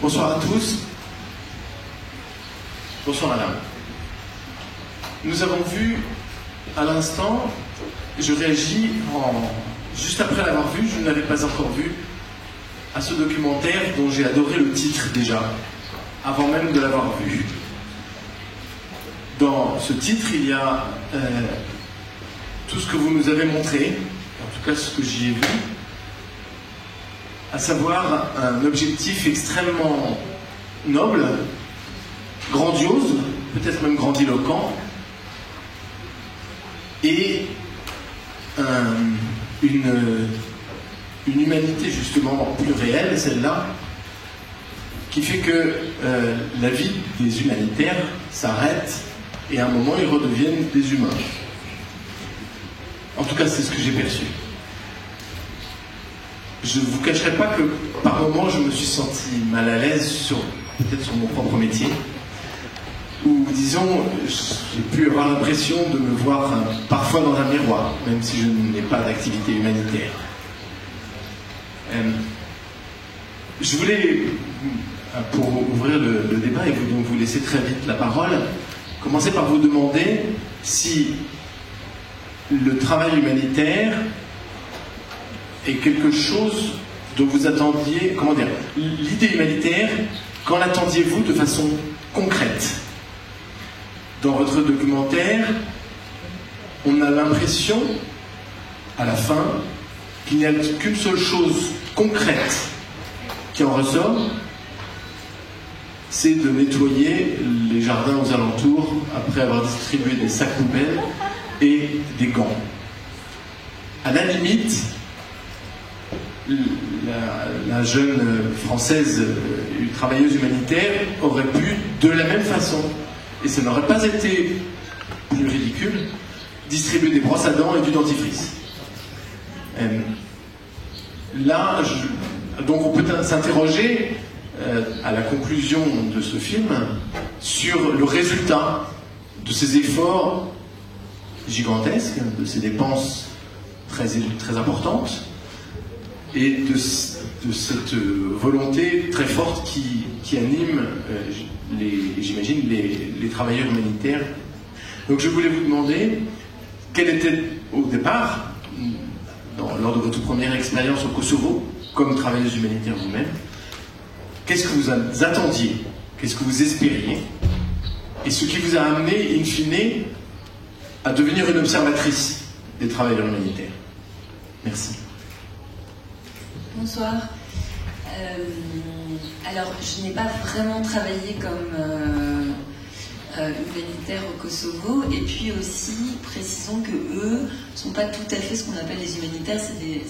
Bonsoir à tous. Bonsoir madame. Nous avons vu à l'instant, je réagis juste après l'avoir vu, je ne l'avais pas encore vu, à ce documentaire dont j'ai adoré le titre déjà, avant même de l'avoir vu. Dans ce titre, il y a tout ce que vous nous avez montré, en tout cas ce que j'y ai vu, à savoir un objectif extrêmement noble, grandiose, peut-être même grandiloquent, et une humanité justement plus réelle, celle-là, qui fait que la vie des humanitaires s'arrête et à un moment ils redeviennent des humains. En tout cas, c'est ce que j'ai perçu. Je ne vous cacherai pas que par moments je me suis senti mal à l'aise peut-être sur mon propre métier, ou disons, j'ai pu avoir l'impression de me voir parfois dans un miroir, même si je n'ai pas d'activité humanitaire. Je voulais, pour ouvrir le débat et donc vous laisser très vite la parole, commencer par vous demander si le travail humanitaire est quelque chose dont vous attendiez, comment dire, l'idée humanitaire, qu'en attendiez-vous de façon concrète? Dans votre documentaire, on a l'impression, à la fin, qu'il n'y a qu'une seule chose concrète qui en ressort, c'est de nettoyer les jardins aux alentours après avoir distribué des sacs poubelles et des gants. À la limite, la jeune française travailleuse humanitaire aurait pu, de la même façon, et ça n'aurait pas été plus ridicule, distribuer des brosses à dents et du dentifrice. Là, donc on peut s'interroger à la conclusion de ce film sur le résultat de ces efforts gigantesques, de ces dépenses très importantes, et de cette volonté très forte qui anime, j'imagine, les travailleurs humanitaires. Donc je voulais vous demander, quelle était au départ, lors de votre première expérience au Kosovo, comme travailleuse humanitaire vous-même, qu'est-ce que vous attendiez, qu'est-ce que vous espériez, et ce qui vous a amené, in fine, à devenir une observatrice des travailleurs humanitaires. Merci. Bonsoir. Alors, je n'ai pas vraiment travaillé comme humanitaire au Kosovo, et puis aussi, précisons que eux ne sont pas tout à fait ce qu'on appelle les humanitaires, c'est des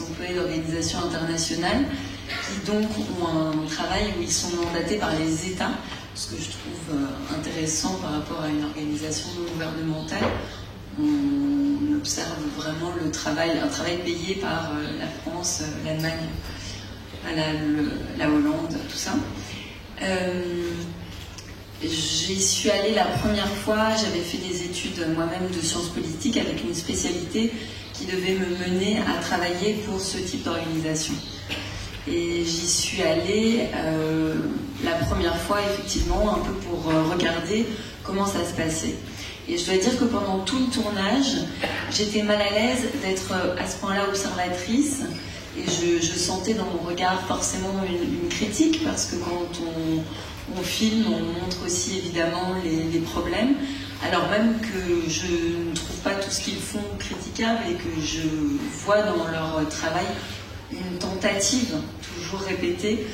employés d'organisations internationales qui donc ont un travail où ils sont mandatés par les États, ce que je trouve intéressant par rapport à une organisation non gouvernementale. On observe vraiment un travail payé par la France, l'Allemagne, la Hollande, tout ça. J'y suis allée la première fois, j'avais fait des études moi-même de sciences politiques avec une spécialité qui devait me mener à travailler pour ce type d'organisation. Et j'y suis allée la première fois, effectivement, un peu pour regarder comment ça se passait. Et je dois dire que pendant tout le tournage, j'étais mal à l'aise d'être à ce point-là observatrice, et je sentais dans mon regard forcément une critique, parce que quand on filme, on montre aussi évidemment les problèmes, alors même que je ne trouve pas tout ce qu'ils font critiquable, et que je vois dans leur travail une tentative, toujours répétée,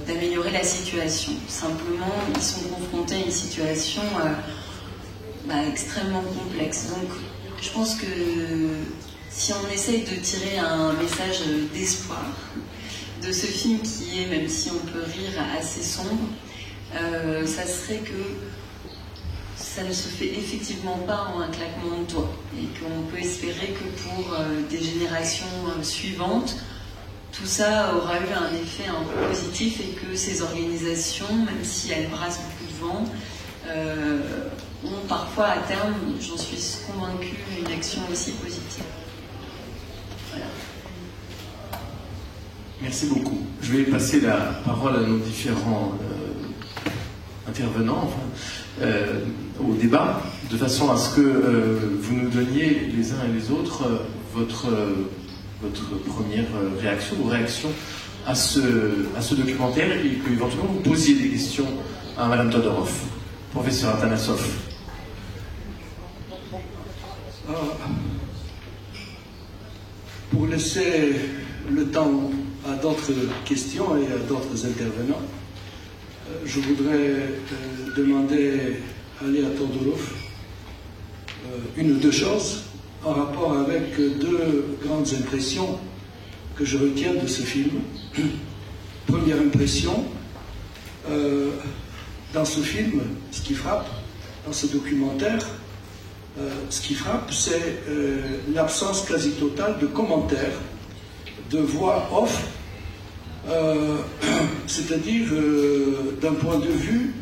d'améliorer la situation. Simplement, ils sont confrontés à une situation extrêmement complexe. Donc, je pense que si on essaye de tirer un message d'espoir de ce film qui est, même si on peut rire, assez sombre, ça serait que ça ne se fait effectivement pas en un claquement de doigts, et qu'on peut espérer que pour des générations suivantes, tout ça aura eu un effet un peu positif, et que ces organisations, même si elles brassent beaucoup de vent, ont parfois à terme, j'en suis convaincue, une action aussi positive. Voilà. Merci. Merci beaucoup. Je vais passer la parole à nos différents intervenants au débat, de façon à ce que vous nous donniez les uns et les autres votre première réaction ou réaction à ce documentaire, et que éventuellement vous posiez des questions à Madame Todorov. Professeur Atanassov. Pour laisser le temps à d'autres questions et à d'autres intervenants, je voudrais demander à Léa Todorov une ou deux choses en rapport avec deux grandes impressions que je retiens de ce film. Première impression, dans ce film, ce qui frappe, dans ce documentaire, ce qui frappe, c'est l'absence quasi totale de commentaires, de voix off, c'est-à-dire d'un point de vue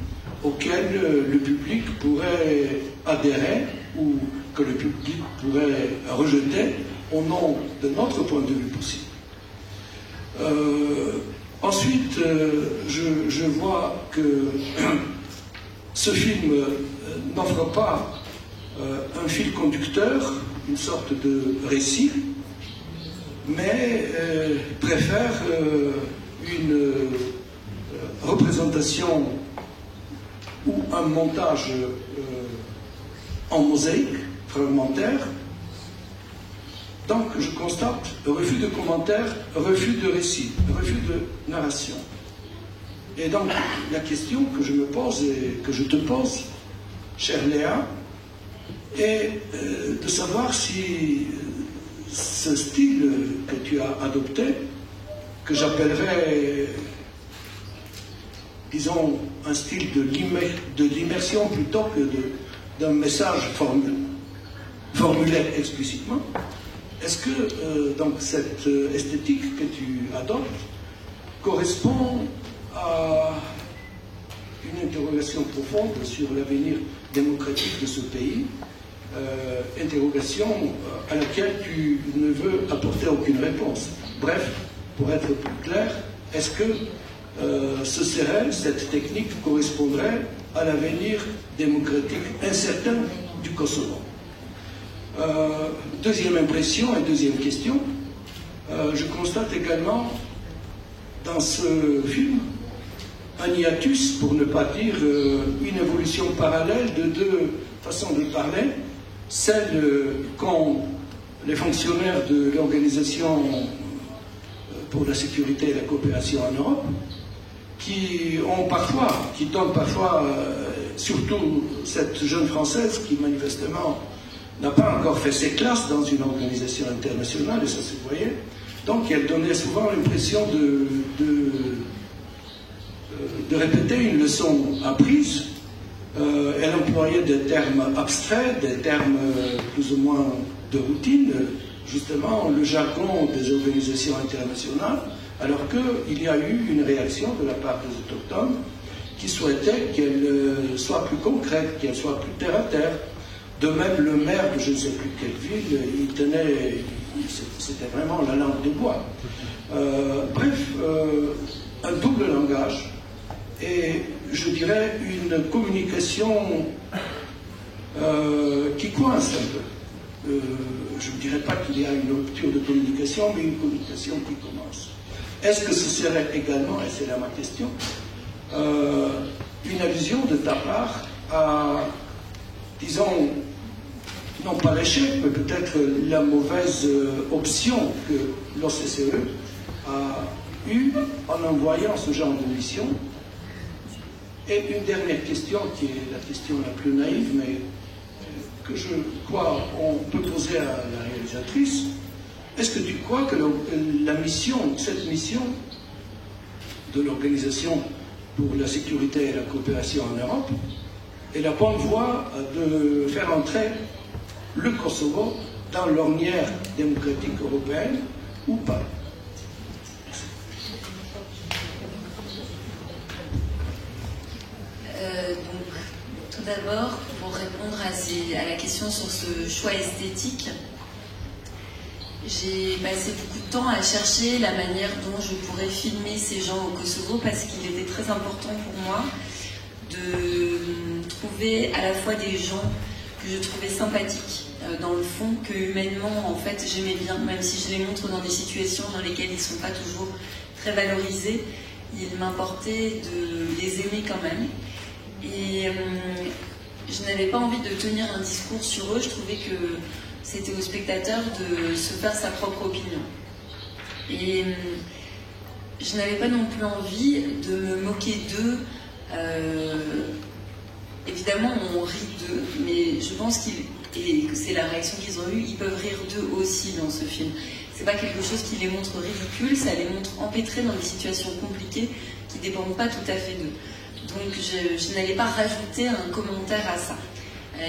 auquel le public pourrait adhérer ou que le public pourrait rejeter au nom de notre point de vue possible. Ensuite, je vois que ce film n'offre pas un fil conducteur, une sorte de récit, mais préfère une représentation ou un montage en mosaïque, fragmentaire. Donc je constate refus de commentaires, refus de récit, refus de narration. Et donc la question que je me pose et que je te pose, chère Léa, est de savoir si ce style que tu as adopté, que j'appellerais, disons, un style de l'immersion plutôt que d'un message formulé explicitement, est-ce que donc cette esthétique que tu adoptes correspond à une interrogation profonde sur l'avenir démocratique de ce pays, interrogation à laquelle tu ne veux apporter aucune réponse? Bref, pour être plus clair, est-ce que cette technique correspondrait à l'avenir démocratique incertain du Kosovo? Deuxième impression et deuxième question, je constate également dans ce film un hiatus, pour ne pas dire une évolution parallèle de deux façons de parler, celle qu'ont les fonctionnaires de l'Organisation pour la sécurité et la coopération en Europe, qui donnent parfois, surtout cette jeune Française qui manifestement n'a pas encore fait ses classes dans une organisation internationale, et ça se voyait, donc elle donnait souvent l'impression de répéter une leçon apprise. Elle employait des termes abstraits, des termes plus ou moins de routine, justement le jargon des organisations internationales, alors qu'il y a eu une réaction de la part des autochtones qui souhaitaient qu'elle soit plus concrète, qu'elle soit plus terre à terre. De même, le maire de je ne sais plus quelle ville, c'était vraiment la langue de bois. Bref, un double langage et je dirais une communication qui coince un peu. Je ne dirais pas qu'il y a une rupture de communication, mais une communication qui commence. Est-ce que ce serait également, et c'est là ma question, une allusion de ta part à, disons, non pas l'échec, mais peut-être la mauvaise option que l'OCCE a eue en envoyant ce genre de mission? Et une dernière question, qui est la question la plus naïve, mais que je crois on peut poser à la réalisatrice. Est-ce que tu crois que cette mission de l'Organisation pour la sécurité et la coopération en Europe est la bonne voie de faire entrer le Kosovo dans l'ornière démocratique européenne ou pas? Donc, tout d'abord, pour répondre à la question sur ce choix esthétique, j'ai passé beaucoup de temps à chercher la manière dont je pourrais filmer ces gens au Kosovo, parce qu'il était très important pour moi de trouver à la fois des gens que je trouvais sympathiques dans le fond, que humainement en fait j'aimais bien, même si je les montre dans des situations dans lesquelles ils ne sont pas toujours très valorisés, il m'importait de les aimer quand même. Et je n'avais pas envie de tenir un discours sur eux, je trouvais que c'était au spectateur de se faire sa propre opinion. Et je n'avais pas non plus envie de me moquer d'eux. Évidemment, on rit d'eux, mais je pense et que c'est la réaction qu'ils ont eue, ils peuvent rire d'eux aussi dans ce film. C'est pas quelque chose qui les montre ridicules, ça les montre empêtrés dans des situations compliquées qui ne dépendent pas tout à fait d'eux. Donc je n'allais pas rajouter un commentaire à ça.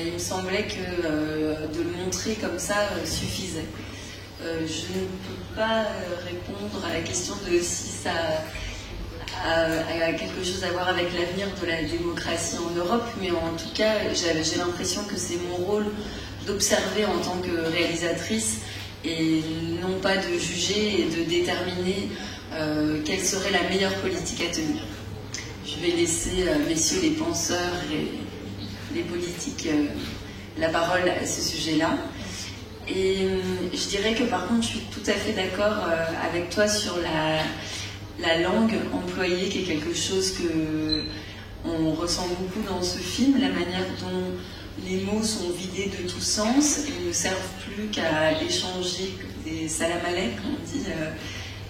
Il me semblait que de le montrer comme ça suffisait. Je ne peux pas répondre à la question de si ça a quelque chose à voir avec l'avenir de la démocratie en Europe, mais en tout cas, j'ai l'impression que c'est mon rôle d'observer en tant que réalisatrice et non pas de juger et de déterminer quelle serait la meilleure politique à tenir. Je vais laisser messieurs les penseurs et les politiques la parole à ce sujet-là. Et je dirais que par contre, je suis tout à fait d'accord avec toi sur la langue employée, qui est quelque chose que on ressent beaucoup dans ce film, la manière dont les mots sont vidés de tout sens et ne servent plus qu'à échanger des salam alek, on dit,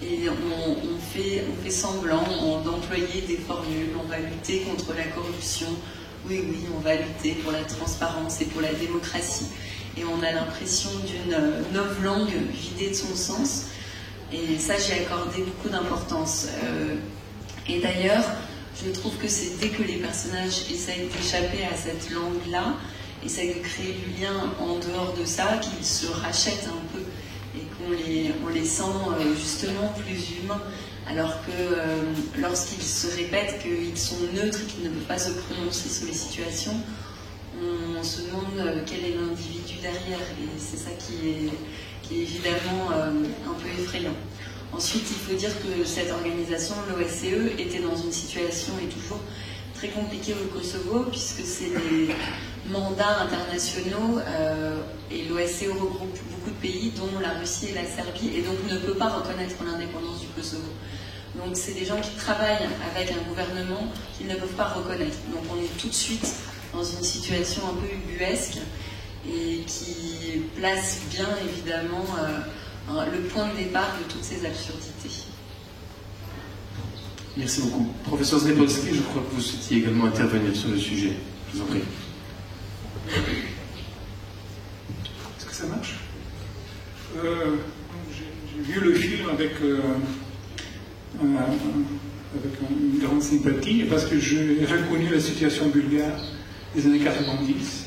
et on fait semblant d'employer des formules. On va lutter contre la corruption, oui, on va lutter pour la transparence et pour la démocratie. Et on a l'impression d'une novlangue vidée de son sens. Et ça, j'y ai accordé beaucoup d'importance. Et d'ailleurs, je trouve que c'est dès que les personnages essayent d'échapper à cette langue-là, essayent de créer du lien en dehors de ça, qu'ils se rachètent un peu et qu'on les sent justement plus humains. Alors que lorsqu'ils se répètent qu'ils sont neutres et qu'ils ne peuvent pas se prononcer sur les situations, on se demande quel est l'individu derrière. Et c'est ça qui est évidemment un peu effrayant. Ensuite, il faut dire que cette organisation, l'OSCE, était dans une situation et toujours très compliquée au Kosovo, puisque c'est des mandats internationaux et l'OSCE regroupe beaucoup de pays, dont la Russie et la Serbie, et donc ne peut pas reconnaître l'indépendance du Kosovo. Donc c'est des gens qui travaillent avec un gouvernement qu'ils ne peuvent pas reconnaître. Donc on est tout de suite dans une situation un peu ubuesque et qui place bien évidemment le point de départ de toutes ces absurdités. Merci beaucoup. Professeur Znepolski, je crois que vous souhaitiez également intervenir sur le sujet. Je vous en prie. Est-ce que ça marche? J'ai vu le film avec une grande sympathie, parce que j'ai reconnu la situation bulgare des années 90.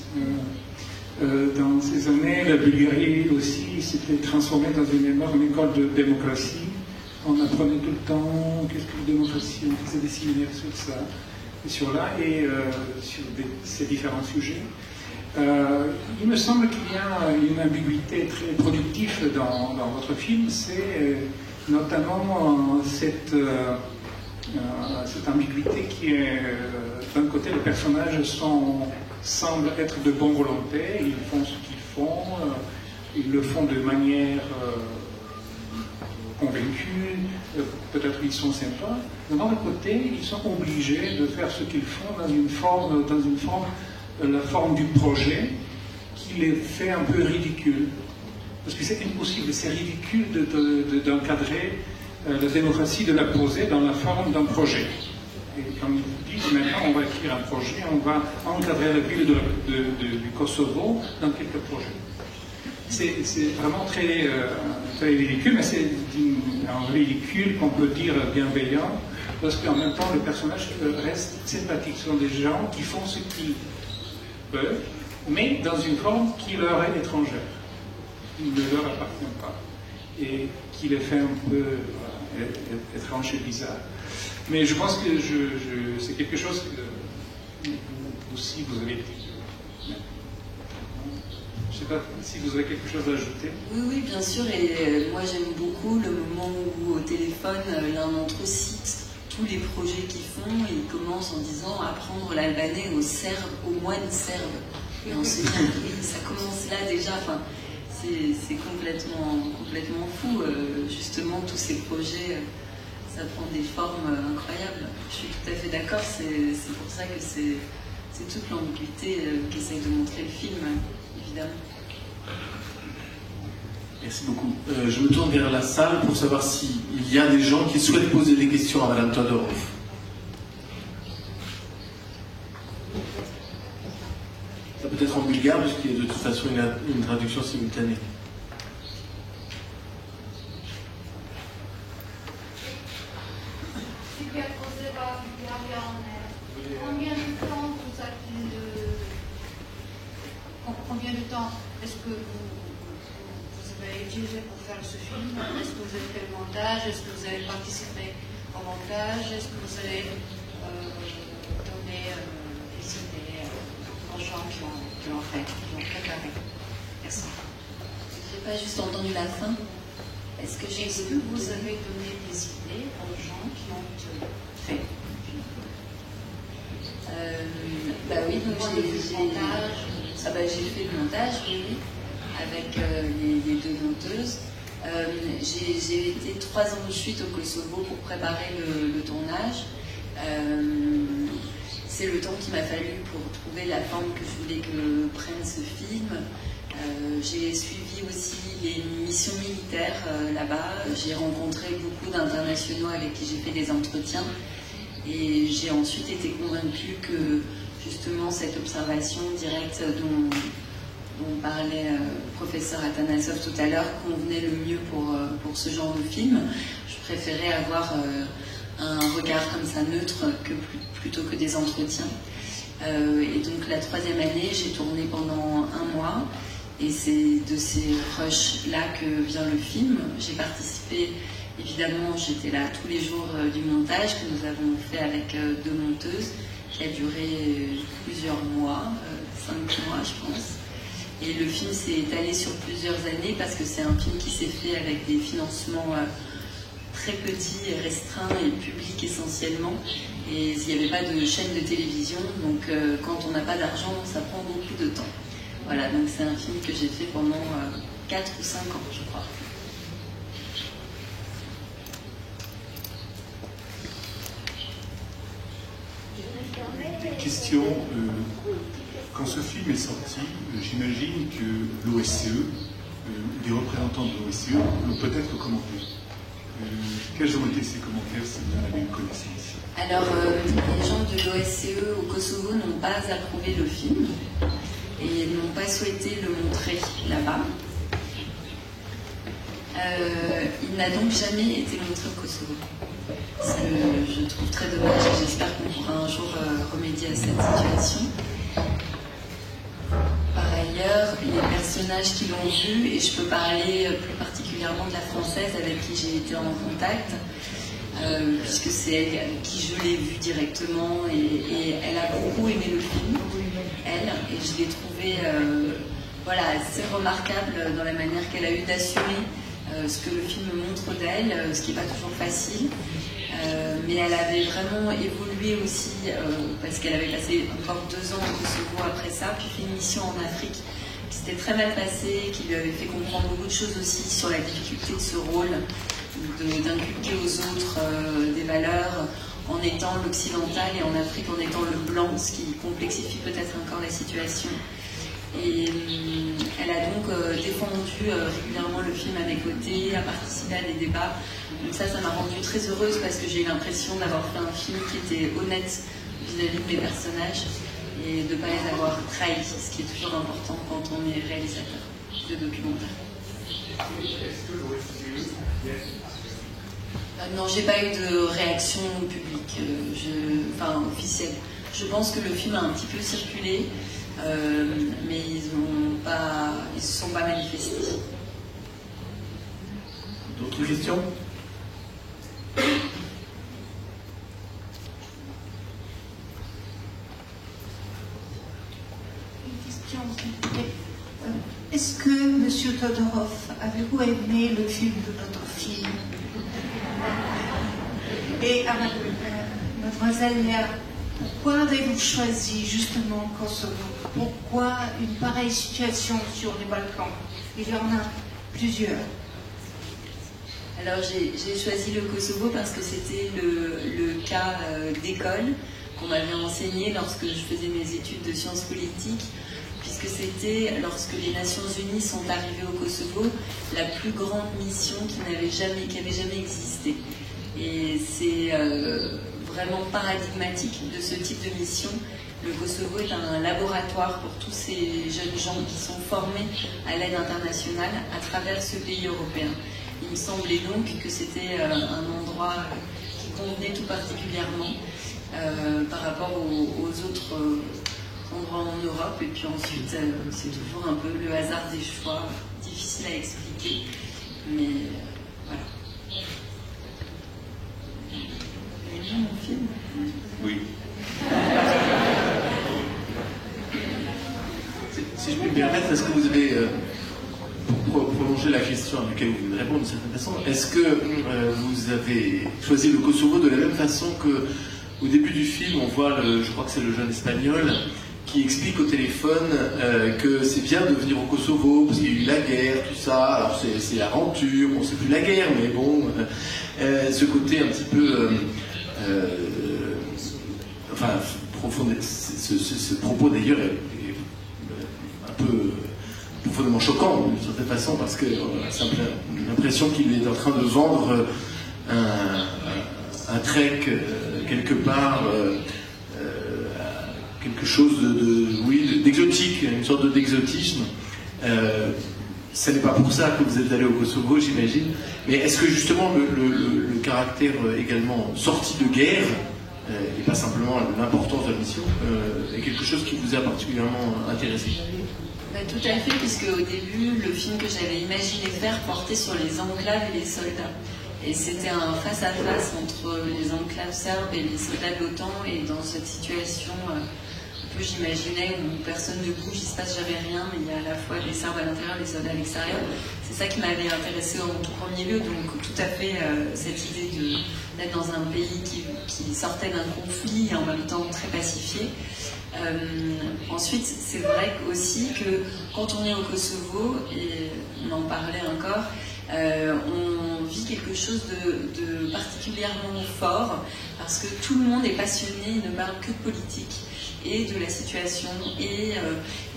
Dans ces années, la Bulgarie aussi s'était transformée dans une énorme école de démocratie. On apprenait tout le temps qu'est-ce que la démocratie, on faisait des séminaires sur ça et sur là, et sur ces différents sujets. Il me semble qu'il y a une ambiguïté très productive dans votre film, c'est notamment cette ambiguïté qui est, d'un côté, les personnages semblent être de bonne volonté, ils font ce qu'ils font, ils le font de manière convaincue, peut-être ils sont sympas. D'un autre côté, ils sont obligés de faire ce qu'ils font dans une forme, la forme du projet, qui les fait un peu ridicules. Parce que c'est impossible, c'est ridicule d'encadrer la démocratie, de la poser dans la forme d'un projet. Et comme ils vous disent, maintenant on va écrire un projet, on va encadrer la ville du Kosovo dans quelques projets. C'est vraiment très ridicule, mais c'est un ridicule qu'on peut dire bienveillant, parce qu'en même temps les personnages restent sympathiques. Ce sont des gens qui font ce qu'ils peuvent, mais dans une forme qui leur est étrangère, qui ne leur appartient pas, et qui les fait un peu étrange et bizarre. Mais je pense que c'est quelque chose que vous aussi vous avez dit. Je ne sais pas si vous avez quelque chose à ajouter. Oui, oui, bien sûr. Et moi, j'aime beaucoup le moment où, au téléphone, l'un d'entre eux cite tous les projets qu'ils font et il commence en disant apprendre l'albanais aux Serbes, aux moines serbes. Et on se dit, oui, ça commence là déjà. Enfin, c'est complètement fou. Justement, tous ces projets, ça prend des formes incroyables. Je suis tout à fait d'accord. C'est pour ça que c'est toute l'ambiguïté qu'essaye de montrer le film, évidemment. Merci beaucoup. Je me tourne vers la salle pour savoir s'il y a des gens qui souhaitent poser des questions à Madame Todorov. Ça peut être en bulgare, puisqu'il y a de toute façon une traduction simultanée. Combien de temps est-ce que vous avez utilisé pour faire ce film? Est-ce que vous avez fait le montage? Est-ce que vous avez participé au montage? Est-ce que vous avez donné des idées aux gens qui l'ont fait, qui l'ont préparé? Merci. Je n'ai pas juste entendu la fin. Est-ce que vous avez donné des idées aux gens qui ont fait? Bah oui, donc j'ai fait le montage, oui, avec les deux monteuses. J'ai été 3 ans de suite au Kosovo pour préparer le tournage. C'est le temps qu'il m'a fallu pour trouver la forme que je voulais que prenne ce film. J'ai suivi aussi les missions militaires là-bas. J'ai rencontré beaucoup d'internationaux avec qui j'ai fait des entretiens. Et j'ai ensuite été convaincue que justement cette observation directe dont parlait le professeur Atanassov tout à l'heure convenait le mieux pour ce genre de film. Je préférais avoir un regard comme ça neutre plutôt que des entretiens. Et donc la 3e année, j'ai tourné pendant 1 mois et c'est de ces rushs-là que vient le film. J'ai participé. Évidemment, j'étais là tous les jours du montage que nous avons fait avec 2 monteuses, qui a duré plusieurs mois, 5 mois je pense. Et le film s'est étalé sur plusieurs années parce que c'est un film qui s'est fait avec des financements très petits, restreints et publics essentiellement. Et il n'y avait pas de chaîne de télévision, donc quand on n'a pas d'argent, ça prend beaucoup de temps. Voilà, donc c'est un film que j'ai fait pendant 4 ou 5 ans, je crois. Question, quand ce film est sorti, j'imagine que l'OSCE, des représentants de l'OSCE l'ont peut-être commenté. Quels ont été ces commentaires si vous en avez eu connaissance? Alors, les gens de l'OSCE au Kosovo n'ont pas approuvé le film et n'ont pas souhaité le montrer là-bas. Il n'a donc jamais été montré au Kosovo. Ce que je trouve très dommage et j'espère qu'on pourra un jour remédier à cette situation. Par ailleurs, les personnages qui l'ont vu, et je peux parler plus particulièrement de la française avec qui j'ai été en contact, puisque c'est elle avec qui je l'ai vu directement et elle a beaucoup aimé le film, elle, et je l'ai trouvé assez remarquable dans la manière qu'elle a eu d'assumer ce que le film montre d'elle, ce qui n'est pas toujours facile. Mais elle avait vraiment évolué aussi parce qu'elle avait passé encore 2 ans au Kosovo après ça, puis fait une mission en Afrique qui s'était très mal passée, qui lui avait fait comprendre beaucoup de choses aussi sur la difficulté de ce rôle, d'inculquer aux autres des valeurs en étant l'occidental et en Afrique en étant le blanc, ce qui complexifie peut-être encore la situation. Et elle a donc défendu régulièrement le film à mes côtés, a participé à des débats. Donc ça m'a rendue très heureuse parce que j'ai eu l'impression d'avoir fait un film qui était honnête vis-à-vis des personnages et de ne pas les avoir trahis, ce qui est toujours important quand on est réalisateur de documentaire. Non, j'ai pas eu de réaction publique, officielle. Je pense que le film a un petit peu circulé, mais ils se sont pas manifestés. D'autres questions? Une question. Monsieur Todorov, avez-vous aimé le film de notre film? Et à Mademoiselle Léa, pourquoi avez-vous choisi justement Kosovo? Pourquoi une pareille situation sur les Balkans? Il y en a plusieurs. Alors j'ai choisi le Kosovo parce que c'était le cas d'école qu'on m'avait enseigné lorsque je faisais mes études de sciences politiques, puisque c'était, lorsque les Nations Unies sont arrivées au Kosovo, la plus grande mission qui avait jamais existé. Et c'est vraiment paradigmatique de ce type de mission. Le Kosovo est un laboratoire pour tous ces jeunes gens qui sont formés à l'aide internationale à travers ce pays européen. Il me semblait donc que c'était un endroit qui convenait tout particulièrement par rapport aux autres endroits en Europe. Et puis ensuite, c'est toujours un peu le hasard des choix, difficile à expliquer. Mais voilà. Vous avez vu mon film? Oui. Si je puis me permettre, est-ce que vous avez, pour prolonger la question à laquelle vous venez de répondre d'une certaine façon, est-ce que vous avez choisi le Kosovo de la même façon que au début du film, on voit, je crois que c'est le jeune espagnol, qui explique au téléphone que c'est bien de venir au Kosovo, parce qu'il y a eu la guerre, tout ça, alors c'est l'aventure, bon c'est plus la guerre, mais bon, ce côté un petit peu... enfin, profond, ce propos d'ailleurs est un peu profondément choquant d'une certaine façon, parce que c'est l'impression qu'il est en train de vendre un trek quelque part, quelque chose d'exotique, une sorte d'exotisme. Ce n'est pas pour ça que vous êtes allé au Kosovo, j'imagine, mais est-ce que justement le caractère également sorti de guerre, et pas simplement l'importance de la mission, est quelque chose qui vous a particulièrement intéressé? Tout à fait, puisque au début, le film que j'avais imaginé faire portait sur les enclaves et les soldats. Et c'était un face-à-face entre les enclaves serbes et les soldats de l'OTAN, et dans cette situation, un peu j'imaginais où personne ne bouge, il ne se passe jamais rien, mais il y a à la fois les Serbes à l'intérieur et les soldats à l'extérieur. C'est ça qui m'avait intéressé en tout premier lieu, donc tout à fait cette idée d'être dans un pays qui sortait d'un conflit et en même temps très pacifié. Ensuite, c'est vrai aussi que quand on est au Kosovo, et on en parlait encore, on vit quelque chose de particulièrement fort, parce que tout le monde est passionné, il ne parle que de politique et de la situation, et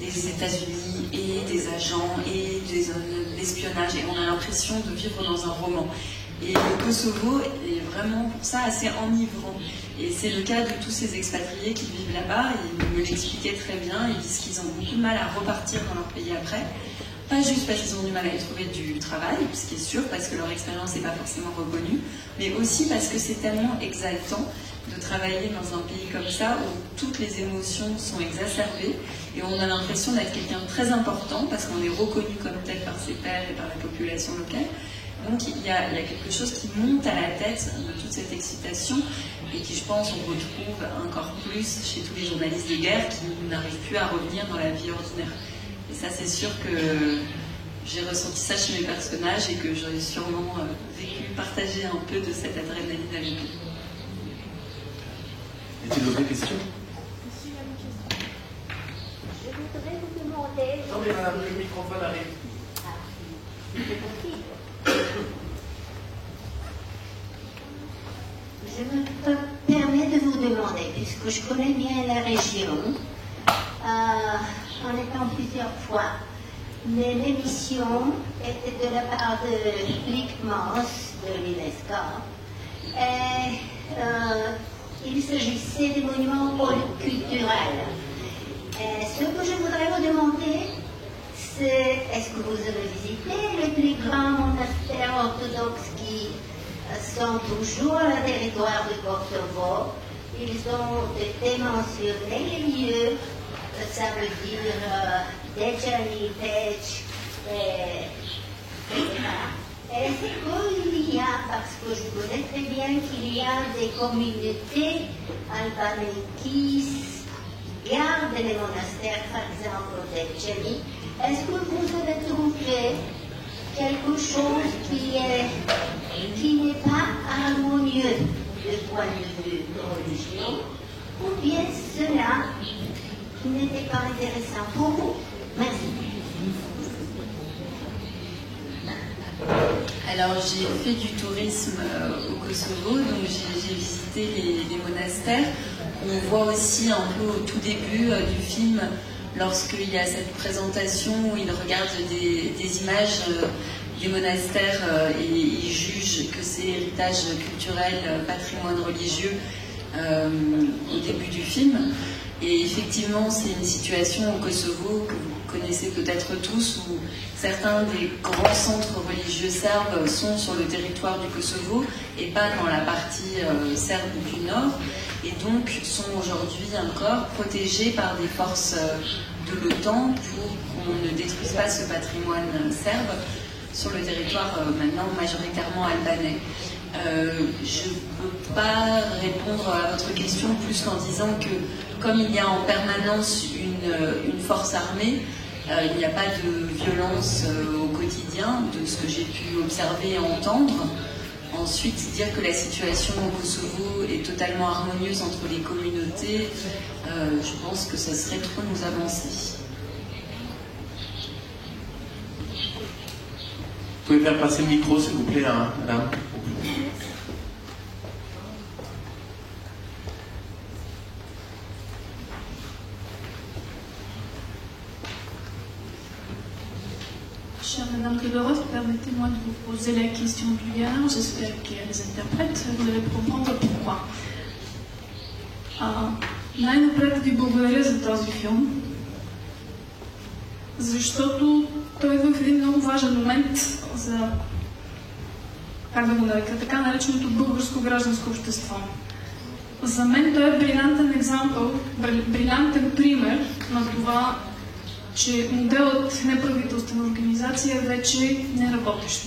des États-Unis, et des agents, et des zones d'espionnage, et on a l'impression de vivre dans un roman. Et le Kosovo est vraiment pour ça assez enivrant. Et c'est le cas de tous ces expatriés qui vivent là-bas. Ils me l'expliquaient très bien. Ils disent qu'ils ont beaucoup de mal à repartir dans leur pays après. Pas juste parce qu'ils ont du mal à y trouver du travail, ce qui est sûr, parce que leur expérience n'est pas forcément reconnue, mais aussi parce que c'est tellement exaltant de travailler dans un pays comme ça, où toutes les émotions sont exacerbées, et on a l'impression d'être quelqu'un de très important, parce qu'on est reconnu comme tel par ses pairs et par la population locale. Donc il y a quelque chose qui monte à la tête de toute cette excitation, et qui, je pense, on retrouve encore plus chez tous les journalistes de guerre qui n'arrivent plus à revenir dans la vie ordinaire. Et ça, c'est sûr que j'ai ressenti ça chez mes personnages, et que j'aurais sûrement partagé un peu de cette adrénaline avec eux. Est-il d'autres questions? Je voudrais vous demander... Non mais madame, le microphone arrive. Ah, c'est possible. Je me permets de vous demander, puisque je connais bien la région, en étant plusieurs fois, mais l'émission était de la part de l'ICMOS, de l'UNESCO, et il s'agissait des monuments culturels. Et ce que je voudrais vous demander, c'est est-ce que vous avez visité les plus grands monastères orthodoxes qui sont toujours à la territoire du Kosovo? Ils ont été mentionnés, les lieux, ça veut dire Dečani, Peć, etc. Et c'est qu'il y a, parce que je connais très bien qu'il y a des communautés albanaises gardent les monastères, par exemple de Tchélie, est-ce que vous avez trouvé quelque chose qui n'est pas harmonieux du point de vue religieux, ou bien cela n'était pas intéressant pour vous? Merci. Alors j'ai fait du tourisme au Kosovo, donc j'ai visité les monastères. On voit aussi un peu au tout début du film, lorsqu'il y a cette présentation où il regarde des images des monastères et il juge que c'est héritage culturel, patrimoine religieux au début du film. Et effectivement, c'est une situation au Kosovo que vous connaissez peut-être tous, où certains des grands centres religieux serbes sont sur le territoire du Kosovo et pas dans la partie serbe du nord, et donc sont aujourd'hui encore protégés par des forces de l'OTAN pour qu'on ne détruise pas ce patrimoine serbe sur le territoire maintenant majoritairement albanais. Je ne peux pas répondre à votre question plus qu'en disant que comme il y a en permanence une force armée, il n'y a pas de violence au quotidien, de ce que j'ai pu observer et entendre. Ensuite, dire que la situation au Kosovo est totalement harmonieuse entre les communautés, je pense que ça serait trop nous avancer. Vous pouvez faire passer le micro, s'il vous plaît, à Alain. Chère Madame Todorov, permettez-moi de vous poser la question du lien. J'espère qu'il y a des interprètes. Vous allez comprendre pourquoi. Най-напред ви благодаря за този филм, защото той е в един много важен момент за, как да го нарека, така нареченото българско гражданско общество. За мен той е брилянтен пример на това, че моделът неправителствена организация е вече не работещ.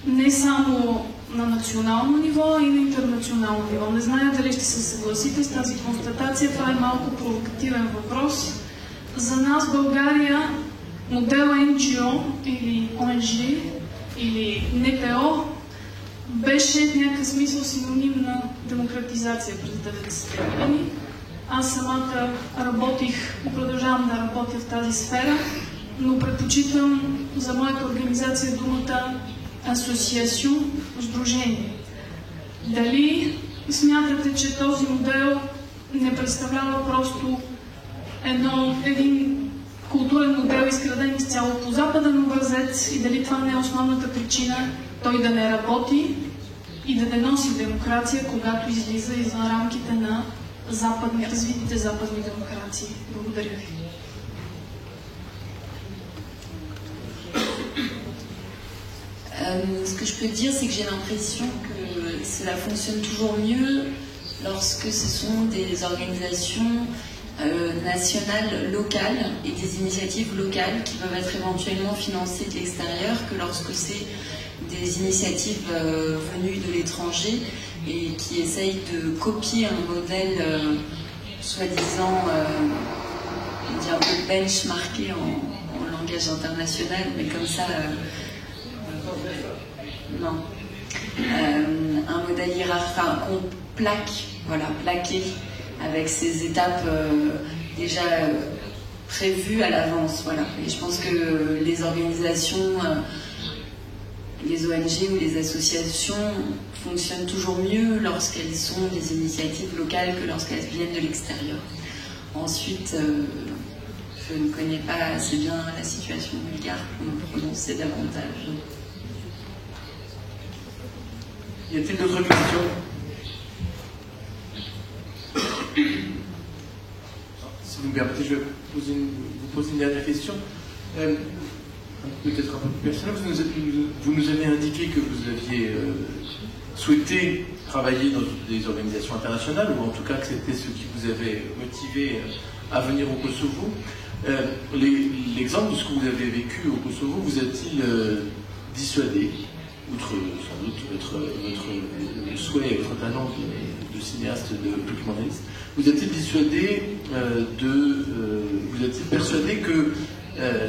Не само на национално ниво, а и на интернационално ниво. Не зная дали ще се съгласите с тази констатация. Това е малко провокативен въпрос. За нас в България модела НГО или ОНЖ или НПО беше в някакъв смисъл синоним на демократизация през 90-те години. Аз самата работих и продължавам да работя в тази сфера, но предпочитам за моята организация думата асоциацион, сдружение. Дали смятате, че този модел не представлява просто един културен модел, изграден изцяло по западен образец, и дали това не е основната причина той да не работи и да не носи демокрация, когато излиза извън рамките на развитите западни демокрации? Благодаря ви. Ce que je peux dire, c'est que j'ai l'impression que cela fonctionne toujours mieux lorsque ce sont des organisations nationales, locales et des initiatives locales qui peuvent être éventuellement financées de l'extérieur que lorsque c'est des initiatives venues de l'étranger et qui essayent de copier un modèle soi-disant un peu benchmarké en langage international, mais comme ça, non. Un modèle hiérarchique, qu'on plaque, voilà, plaqué, avec ces étapes déjà prévues à l'avance, voilà. Et je pense que les organisations, les ONG ou les associations fonctionnent toujours mieux lorsqu'elles sont des initiatives locales que lorsqu'elles viennent de l'extérieur. Ensuite, je ne connais pas assez bien la situation bulgare pour me prononcer davantage. Y a-t-il d'autres questions? Si vous me permettez, je vais vous poser une dernière question. Peut-être un peu plus personnel. Vous nous avez indiqué que vous aviez souhaité travailler dans des organisations internationales, ou en tout cas que c'était ce qui vous avait motivé à venir au Kosovo. L'exemple de ce que vous avez vécu au Kosovo vous a-t-il dissuadé outre sans doute votre souhait et votre talent de cinéaste, de documentaliste, vous a-t-il persuadé que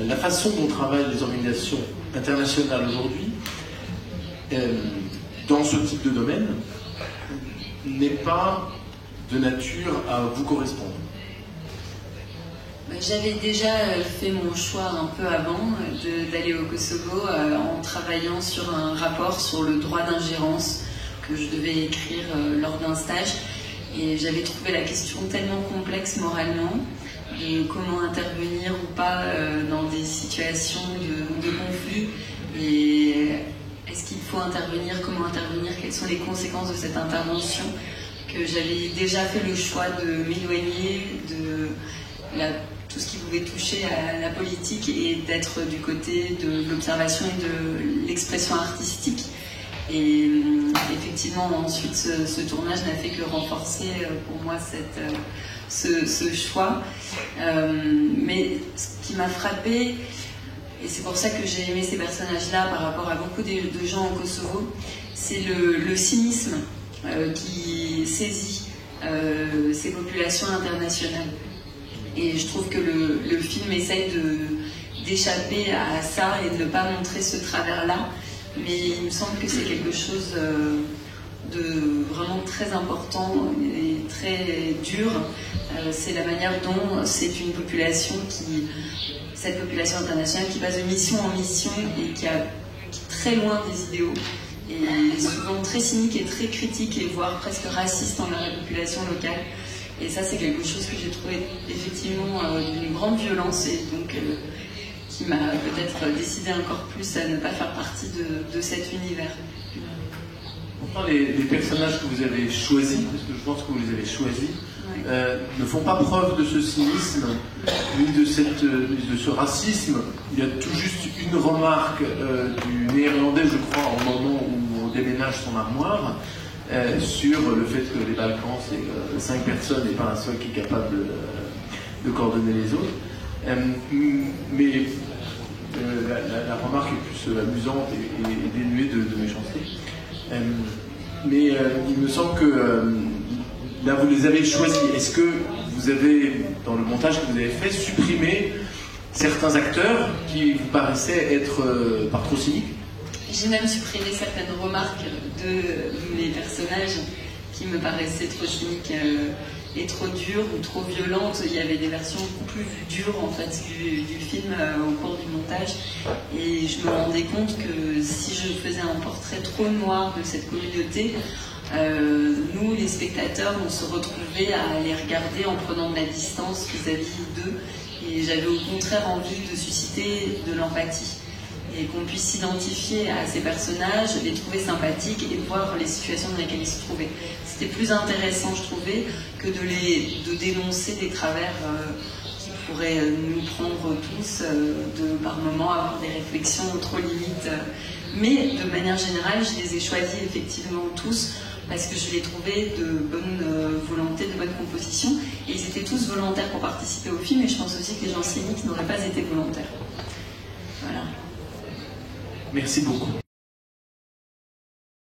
la façon dont travaillent les organisations internationales aujourd'hui, dans ce type de domaine, n'est pas de nature à vous correspondre? J'avais déjà fait mon choix un peu avant d'aller au Kosovo en travaillant sur un rapport sur le droit d'ingérence que je devais écrire lors d'un stage. Et j'avais trouvé la question tellement complexe moralement, de comment intervenir ou pas dans des situations de conflit. Et est-ce qu'il faut intervenir? Comment intervenir? Quelles sont les conséquences de cette intervention? Que j'avais déjà fait le choix de m'éloigner de tout ce qui pouvait toucher à la politique et d'être du côté de l'observation et de l'expression artistique. Et effectivement, ensuite, ce tournage n'a fait que renforcer pour moi ce choix. Mais ce qui m'a frappée, et c'est pour ça que j'ai aimé ces personnages-là par rapport à beaucoup de gens au Kosovo, c'est le cynisme qui saisit ces populations internationales. Et je trouve que le film essaye d'échapper à ça et de ne pas montrer ce travers-là. Mais il me semble que c'est quelque chose de vraiment très important et très dur. C'est la manière dont c'est une population cette population internationale qui passe de mission en mission et qui est très loin des idéaux. Et souvent très cynique et très critique et voire presque raciste envers la population locale. Et ça, c'est quelque chose que j'ai trouvé effectivement d'une grande violence et donc qui m'a peut-être décidé encore plus à ne pas faire partie de cet univers. Pourtant, les personnages que vous avez choisis, parce que je pense que vous les avez choisis, ne font pas preuve de ce cynisme, ni de ce racisme. Il y a tout juste une remarque du néerlandais, je crois, au moment où on déménage son armoire, sur le fait que les Balkans, c'est 5 personnes et pas un seul qui est capable de coordonner les autres. Mais la remarque est plus amusante et dénuée de méchanceté. Mais il me semble que là, vous les avez choisis. Est-ce que vous avez, dans le montage que vous avez fait, supprimé certains acteurs qui vous paraissaient être pas trop cyniques? J'ai même supprimé certaines remarques de mes personnages qui me paraissaient trop cyniques et trop dures ou trop violentes. Il y avait des versions beaucoup plus dures en fait du film au cours du montage. Et je me rendais compte que si je faisais un portrait trop noir de cette communauté, nous, les spectateurs, on se retrouvait à les regarder en prenant de la distance vis-à-vis d'eux. Et j'avais au contraire envie de susciter de l'empathie. Et qu'on puisse s'identifier à ces personnages, les trouver sympathiques et voir les situations dans lesquelles ils se trouvaient. C'était plus intéressant, je trouvais, que de dénoncer des travers qui pourraient nous prendre tous, par moments avoir des réflexions trop limites. Mais de manière générale, je les ai choisis effectivement tous parce que je les trouvais de bonne volonté, de bonne composition. Et ils étaient tous volontaires pour participer au film et je pense aussi que les gens cyniques n'auraient pas été volontaires. Voilà. Merci beaucoup.